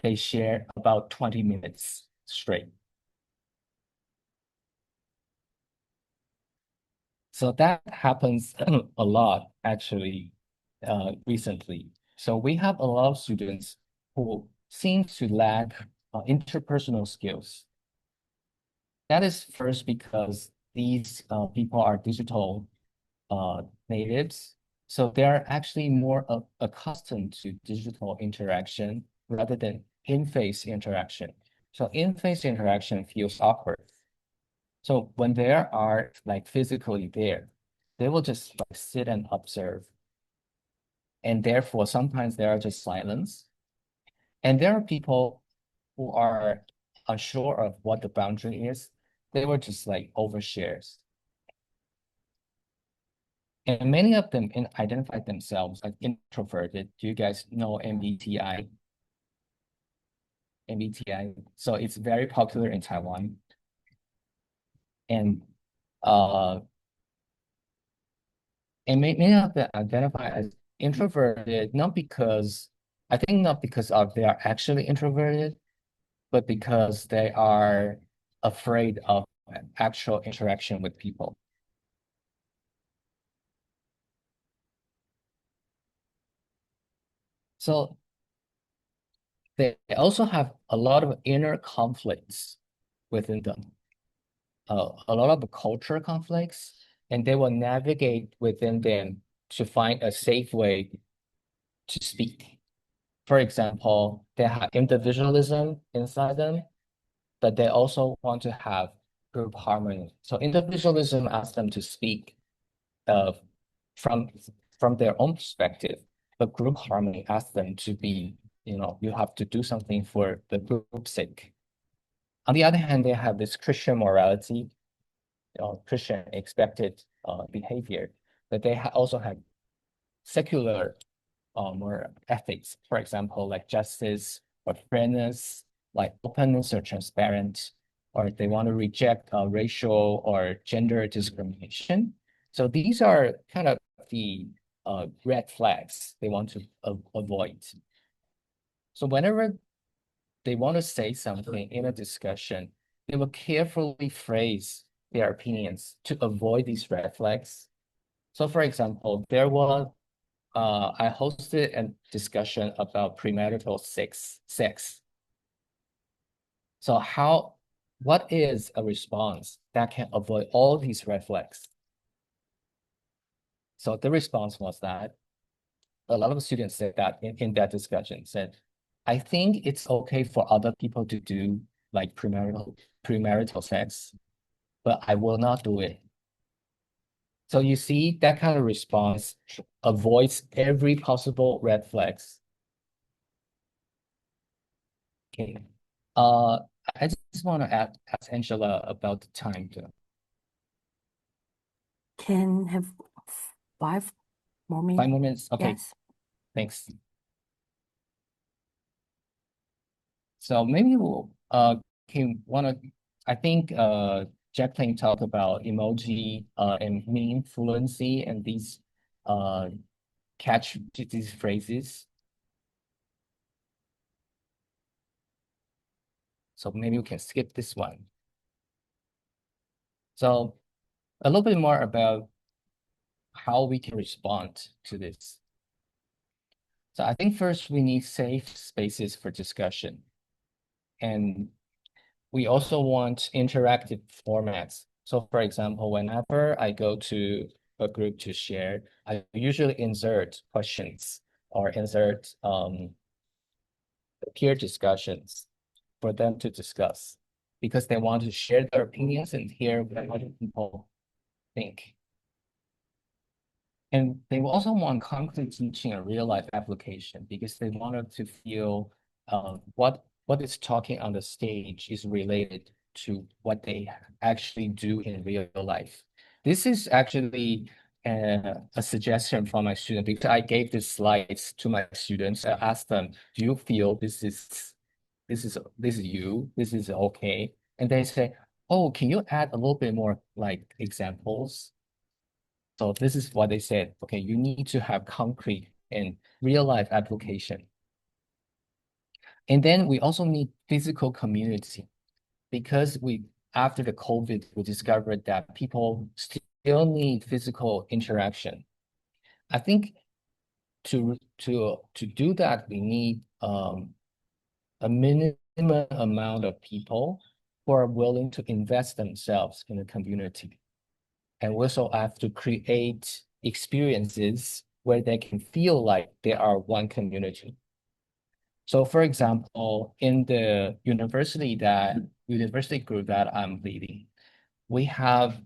[SPEAKER 4] they share about 20 minutes straight? So that happens a lot actually recently. So we have a lot of students who seem to lack interpersonal skills. That is first because these people are digital natives, so they're actually more accustomed to digital interaction rather than in-face interaction. So in-face interaction feels awkward. So when they are like physically there, they will just like sit and observe. And therefore, sometimes there are just silence. And there are people who are unsure of what the boundary is. They were just like overshares. And many of them identify themselves as introverted. Do you guys know MBTI? MBTI. So it's very popular in Taiwan. And many of them identify as introverted, not because they are actually introverted, but because they are afraid of actual interaction with people. So they also have a lot of inner conflicts within them, a lot of culture conflicts, and they will navigate within them to find a safe way to speak. For example, they have individualism inside them, but they also want to have group harmony. So individualism asks them to speak uh, from their own perspective, but group harmony asks them to be, you have to do something for the group's sake. On the other hand, they have this Christian morality, Christian expected behavior, but they also have secular more ethics, for example, like justice or fairness, like openness or transparent, or they want to reject racial or gender discrimination. So these are kind of the red flags they want to avoid. So whenever they want to say something in a discussion, they will carefully phrase their opinions to avoid these red flags. So for example, I hosted a discussion about premarital sex. So what is a response that can avoid all these red flags? So the response was that a lot of students said that in that discussion said, I think it's okay for other people to do like premarital sex, but I will not do it. So you see that kind of response avoids every possible red flags. Okay. I just want to ask Angela about the time too.
[SPEAKER 1] Can have 5 more minutes?
[SPEAKER 4] 5 more minutes? Okay,
[SPEAKER 1] Yes.
[SPEAKER 4] thanks. So maybe we'll I think Jackylyn talked about emoji and meme fluency and these catch these phrases. So maybe we can skip this one. So a little bit more about how we can respond to this. So I think first we need safe spaces for discussion. And we also want interactive formats. So for example, whenever I go to a group to share, I usually insert questions or insert peer discussions for them to discuss because they want to share their opinions and hear what other people think. And they will also want concrete teaching and real life application because they wanted to feel what is talking on the stage is related to what they actually do in real life. This is actually a suggestion from my student because I gave these slides to my students. I asked them, do you feel this is you, this is okay? And they say, oh, can you add a little bit more like examples? So this is what they said. Okay, you need to have concrete and real life application. And then we also need physical community because after the COVID, we discovered that people still need physical interaction. I think to do that, we need a minimum amount of people who are willing to invest themselves in the community. And we also have to create experiences where they can feel like they are one community. So for example, in the university group that I'm leading, we have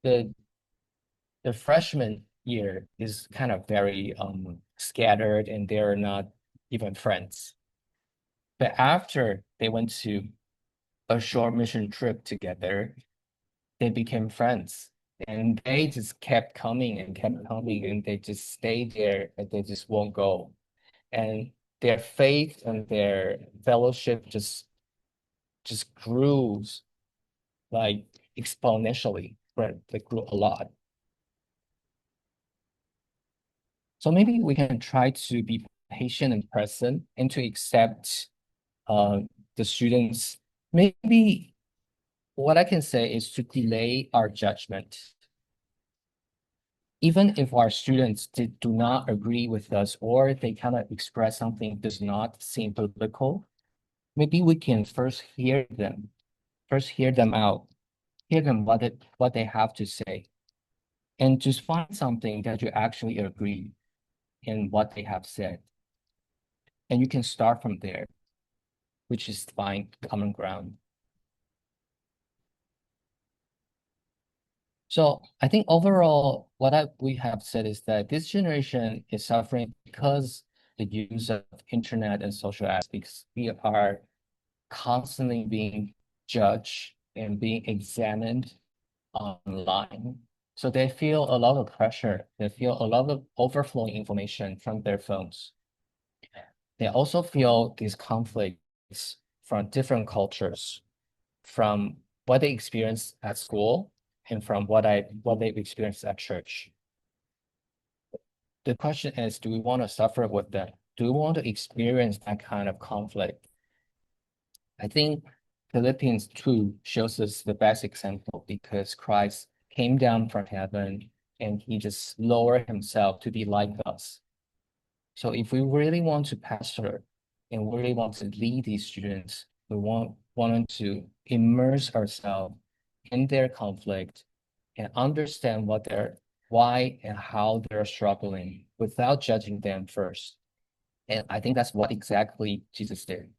[SPEAKER 4] the freshman year is kind of very scattered and they're not even friends. But after they went to a short mission trip together, they became friends. And they just kept coming and they just stayed there and they just won't go. And their faith and their fellowship just grew like exponentially, right? They grew a lot. So maybe we can try to be patient and present and to accept the students. Maybe what I can say is to delay our judgment. Even if our students do not agree with us or they cannot express something does not seem political, maybe we can first hear them out, hear them what they have to say, and just find something that you actually agree in what they have said. And you can start from there, which is find common ground. So I think overall, we have said is that this generation is suffering because the use of internet and social apps, because we are constantly being judged and being examined online. So they feel a lot of pressure. They feel a lot of overflowing information from their phones. They also feel these conflicts from different cultures, from what they experience at school and from what they've experienced at church. The question is, do we want to suffer with them? Do we want to experience that kind of conflict? I think Philippians 2 shows us the best example because Christ came down from heaven and he just lowered himself to be like us. So if we really want to pastor and really want to lead these students, we want to immerse ourselves in their conflict and understand why and how they're struggling without judging them first. And I think that's what exactly Jesus did.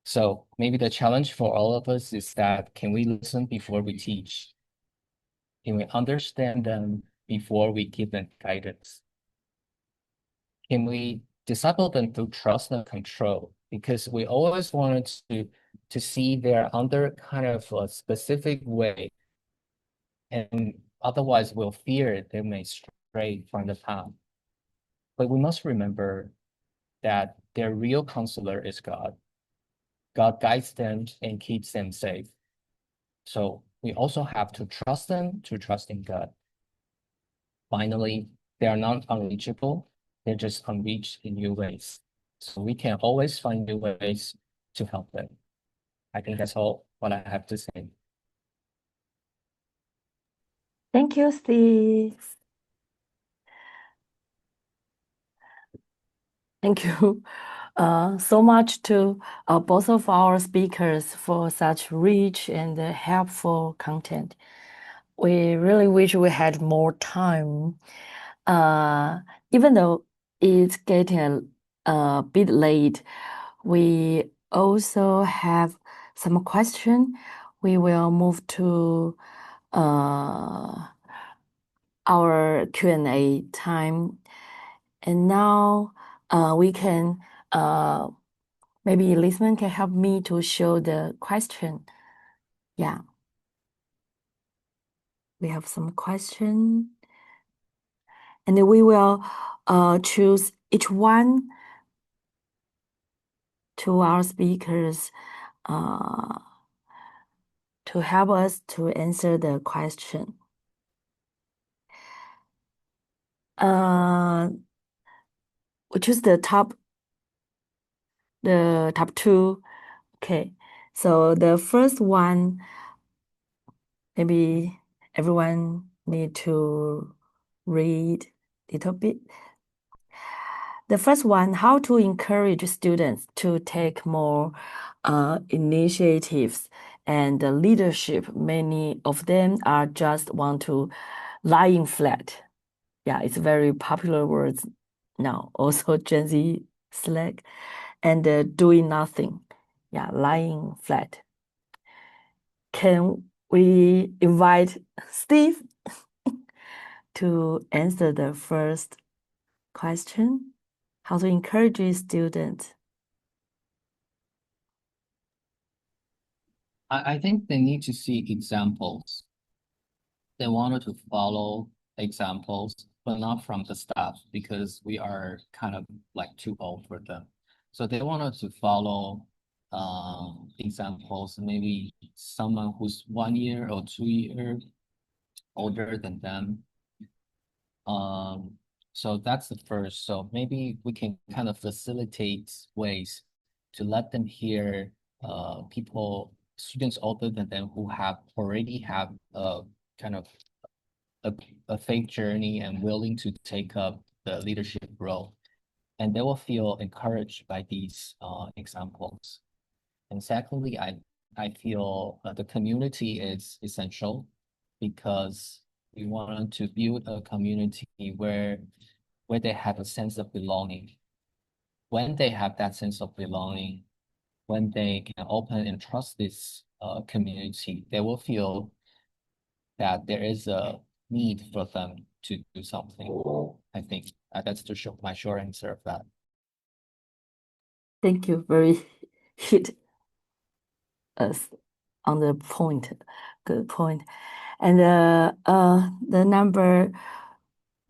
[SPEAKER 4] So maybe the challenge for all of us is that can we listen before we teach? Can we understand them before we give them guidance? Can we disciple them through trust and control? Because we always wanted to see they're under kind of a specific way, and otherwise we'll fear they may stray from the path. But we must remember that their real counselor is God. God guides them and keeps them safe. So we also have to trust them to trust in God. Finally, they are not unreachable. They're just unreached in new ways. So we can always find new ways to help them. I think that's all what I have to say.
[SPEAKER 1] Thank you, Steve. Thank you so much to both of our speakers for such rich and helpful content. We really wish we had more time. Even though it's getting a bit late, we also have some question. We will move to our Q&A time. And now we can, maybe Lisman can help me to show the question. Yeah. We have some question. And we will choose each one to our speakers to help us to answer the question. We choose the top two. Okay, so the first one, maybe everyone need to read a little bit. The first one, how to encourage students to take more initiatives and leadership. Many of them are just want to lying flat. Yeah, it's very popular words now. Also Gen Z slang, and doing nothing. Yeah, lying flat. Can we invite Steve to answer the first question? How to encourage students?
[SPEAKER 4] I think they need to see examples. They wanted to follow examples, but not from the staff because we are kind of like too old for them. So they wanted to follow examples, maybe someone who's 1 year or 2 years older than them. So that's the first. So maybe we can kind of facilitate ways to let them hear students older than them who already have a kind of a faith journey and willing to take up the leadership role. And they will feel encouraged by these examples. And secondly, I feel the community is essential because we want to build a community where they have a sense of belonging. When they have that sense of belonging, when they can open and trust this community, they will feel that there is a need for them to do something. I think that's my short answer of that.
[SPEAKER 1] Thank you. Very hit us on the point. Good point. And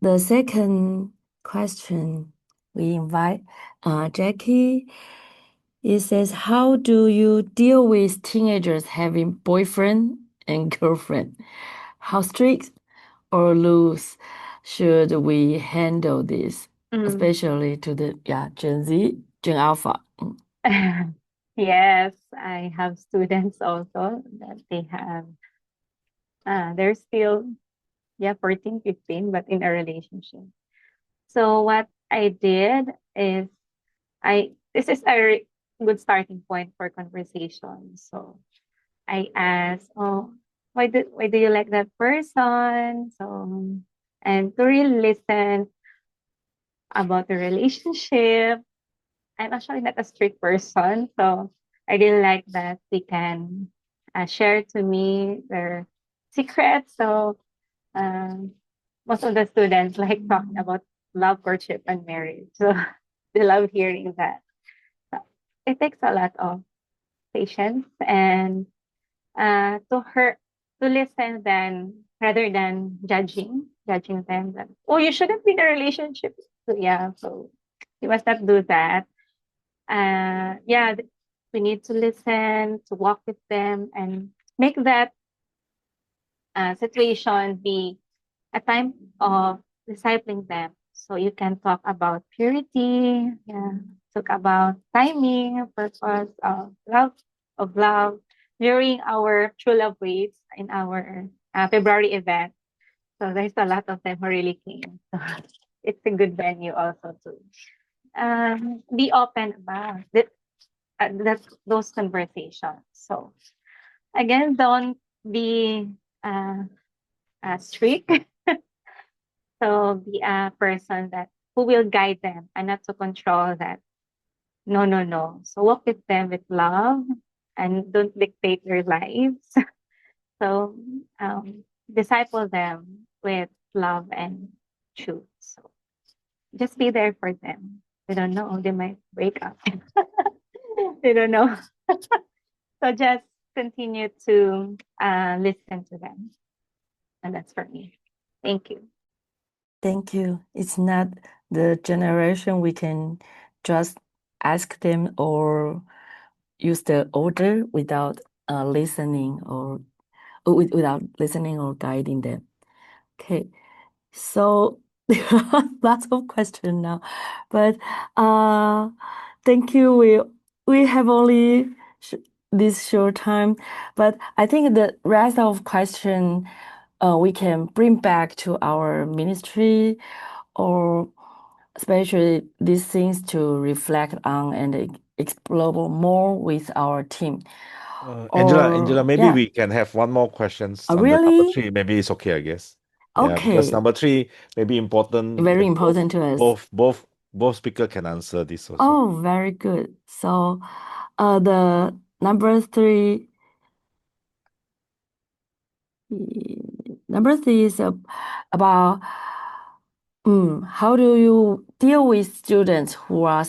[SPEAKER 1] the second question, we invite Jackie. It says, how do you deal with teenagers having boyfriend and girlfriend? How strict or loose should we handle this, especially to the Gen Z, Gen Alpha?
[SPEAKER 3] Yes, I have students also that they have, they're still, 14, 15, but in a relationship. So what I did is this is a good starting point for conversation. So I asked, oh, why do you like that person? So, and to really listen about the relationship. I'm actually not a strict person, so I really like that they can share to me their secrets. So most of the students like talking about love, courtship, and marriage. So they love hearing that. So it takes a lot of patience and to listen then rather than judging them that, oh, you shouldn't be in a relationship. So yeah, so you must not do that. We need to listen, to walk with them, and make that situation be a time of discipling them. So you can talk about purity, talk about timing, purpose of love during our True Love Waves in our February event. So there's a lot of them who really came. So it's a good venue also to be open about those conversations. So again, don't be strict. So be a person that who will guide them and not to control that. No, no, no. So walk with them with love and don't dictate their lives. So disciple them with love and truth. So just be there for them. They don't know. They might break up. They don't know. So just continue to listen to them. And that's for me. Thank you.
[SPEAKER 1] Thank you. It's not the generation we can just ask them or use the order without listening or without listening or guiding them. Okay, so lots of questions now, but thank you. We have only this short time, but I think the rest of question we can bring back to our ministry, or especially these things to reflect on and explore more with our team.
[SPEAKER 2] Angela, maybe
[SPEAKER 1] Yeah.
[SPEAKER 2] we can have one more questions
[SPEAKER 1] Oh,
[SPEAKER 2] on the number
[SPEAKER 1] really?
[SPEAKER 2] 3. Maybe it's okay, I guess. Yeah, because
[SPEAKER 1] Okay.
[SPEAKER 2] number 3 may be important.
[SPEAKER 1] Very
[SPEAKER 2] and
[SPEAKER 1] important to us.
[SPEAKER 2] both speaker can answer this also.
[SPEAKER 1] Oh, very good. So, the number 3 is about how do you deal with students who are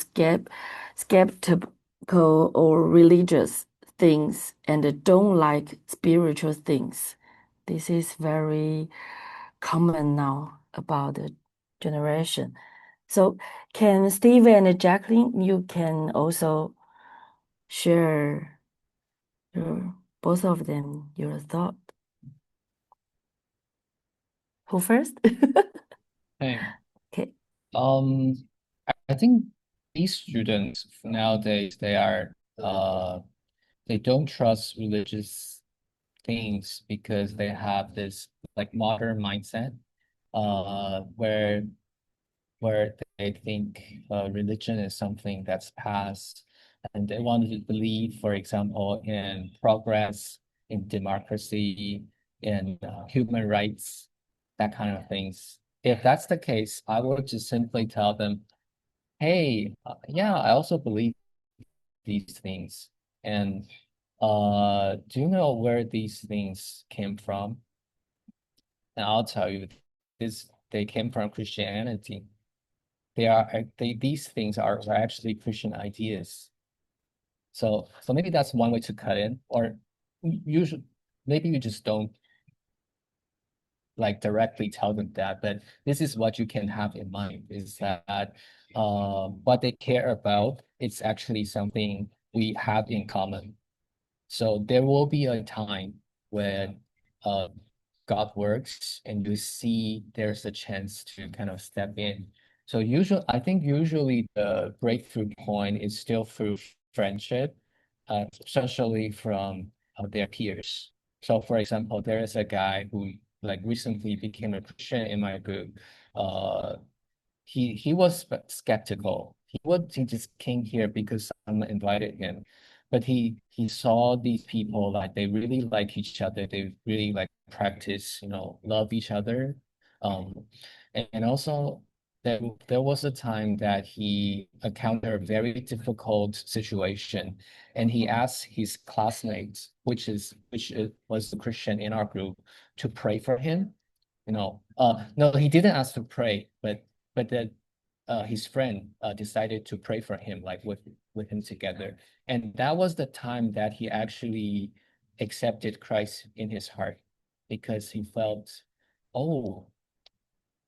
[SPEAKER 1] skeptical or religious things and don't like spiritual things? This is very common now about the generation. So can Steve and Jackylyn, you can also share both of them your thought. Who first?
[SPEAKER 4] Hey,
[SPEAKER 1] Okay.
[SPEAKER 4] I think these students nowadays they don't trust religious things because they have this like modern mindset, where they think religion is something that's past, and they want to believe, for example, in progress, in democracy, in human rights, that kind of things. If that's the case, I would just simply tell them, hey, yeah, I also believe these things. And do you know where these things came from? And I'll tell you, they came from Christianity. These things are actually Christian ideas. So maybe that's one way to cut in, or maybe you just don't like directly tell them that, but this is what you can have in mind, is that what they care about, it's actually something we have in common. So there will be a time when God works and you see there's a chance to kind of step in. So I think usually the breakthrough point is still through friendship, especially from their peers. So for example, there is a guy who like recently became a Christian in my group. He was skeptical. He just came here because someone invited him. But he saw these people, like they really like each other. They really like practice, love each other. And also there was a time that he encountered a very difficult situation, and he asked his classmates, was the Christian in our group, to pray for him. No, he didn't ask to pray, but that his friend decided to pray for him, like with him together. And that was the time that he actually accepted Christ in his heart, because he felt, oh,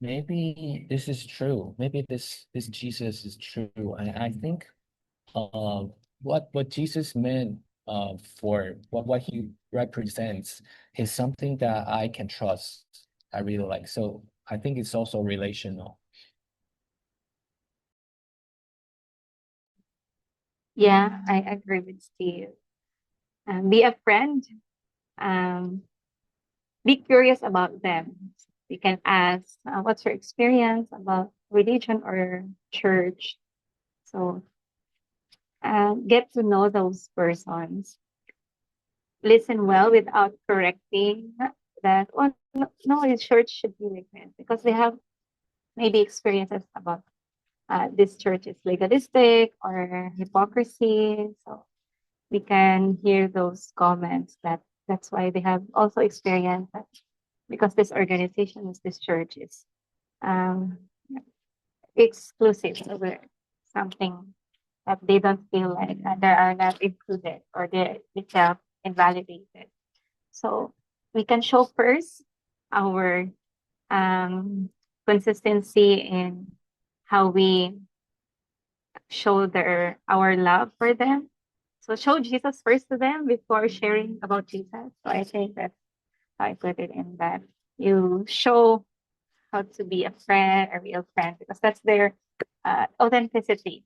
[SPEAKER 4] maybe this is true. Maybe this Jesus is true. And I think what Jesus meant for what he represents is something that I can trust. I really like. So I think it's also relational.
[SPEAKER 3] Yeah, I agree with Steve. Be a friend. Be curious about them. You can ask, what's your experience about religion or church? So get to know those persons. Listen well without correcting that, oh, no, his church should be like this, because they have maybe experiences about this church is legalistic or hypocrisy. So we can hear those comments that's why they have also experienced that, because this organization this church is um, exclusive over something that they don't feel like they are not included, or they felt invalidated. So we can show first our consistency in how we show our love for them. So show Jesus first to them before sharing about Jesus. So I think that's how I put it, in that you show how to be a friend, a real friend, because that's their authenticity.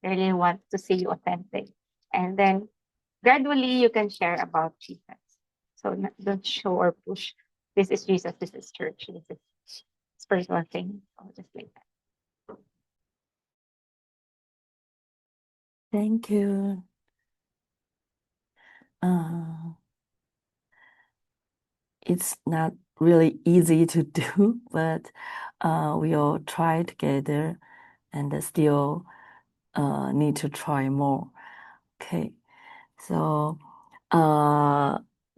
[SPEAKER 3] They really want to see you authentic. And then gradually you can share about Jesus. So don't show or push, this is Jesus, this is church, this is spiritual thing. So just like that.
[SPEAKER 1] Thank you. It's not really easy to do, but we'll try together and still need to try more. Okay, so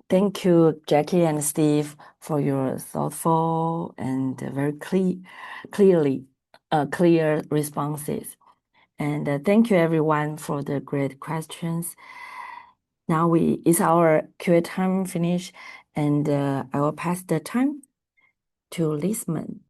[SPEAKER 1] thank you, Jackie and Steve, for your thoughtful and very clear responses. And thank you everyone for the great questions. Now it's our Q&A time finished, and I will pass the time to Lisman.